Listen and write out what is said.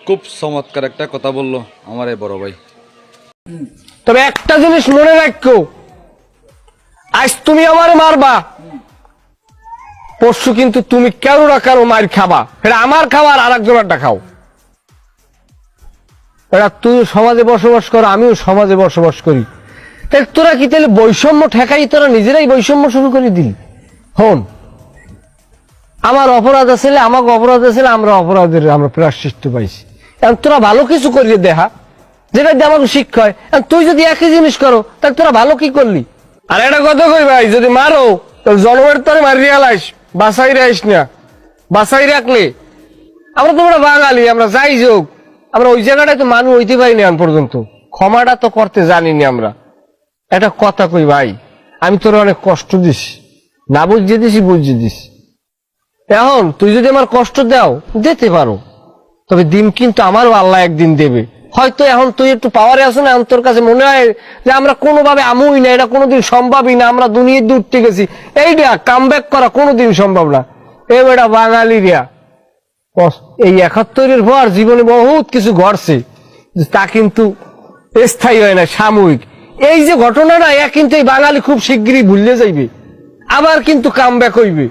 খুব চমৎকার একটা কথা বললো আমার এই বড় ভাই। তবে একটা জিনিস মনে রাখো, আজ তুমি আমার মারবা, পরশু কিন্তু তুমি কারো না কারো মার খাবা। এটা আমার খাওয়া আর আরেকজনেরটা খাও। এটা তুই সমাজে বসবাস কর, আমিও সমাজে বসবাস করি। তোরা কি তাহলে বৈষম্য ঠেকাই তোরা নিজেরাই বৈষম্য শুরু করে দিলি? হন, আমার অপরাধ আছে, আমাকে অপরাধ আছে, আমরা অপরাধের আমরা প্রায়শ্চিত্ত পাইছি। এখন তোরা ভালো কিছু করিয়ে দেখা, যেটা দিয়ে আমাকে শিক্ষা হয়। তুই যদি একই জিনিস করো তাহলে তোরা ভালো কি করলি? আর একটা কথা কই ভাই, যদি মারো তাহলে জনমের তোরে মারিয়ে আলাইস, বাসাই রাইস না। বাসাই রাখলে আমরা তো বাঙালি, আমরা যাই যোগ, আমরা ওই জায়গাটায় তো মানুষ হইতে পারিনি এখন পর্যন্ত, ক্ষমাটা তো করতে জানিনি আমরা। একটা কথা কই ভাই, আমি তোর অনেক কষ্ট দিস, না বুঝিয়ে দিস বুঝিয়ে দিস। এখন তুই যদি আমার কষ্ট দাও দিতে পারো, তবে দিন কিন্তু আমারও আল্লাহ একদিন দেবে। হয়তো এখন তুই একটু পাওয়ারে আছো না, এখন তোর কাছে মনে হয় যে আমরা কোনোভাবে আমুই না, এটা কোনোদিন সম্ভবই না, আমরা দুনিয়ার দূর উঠতে গেছি, এইটা কাম ব্যাক করা কোনোদিন সম্ভব না। এটা বাঙালিরা এই ৭১-এর পর জীবনে বহুত কিছু ঘটছে, তা কিন্তু স্থায়ী হয় না, সাময়িক। এই যে ঘটনাটা কিন্তু এই বাঙালি খুব শিগগিরই ভুললে যাইবে, আবার কিন্তু কাম ব্যাক হইবে।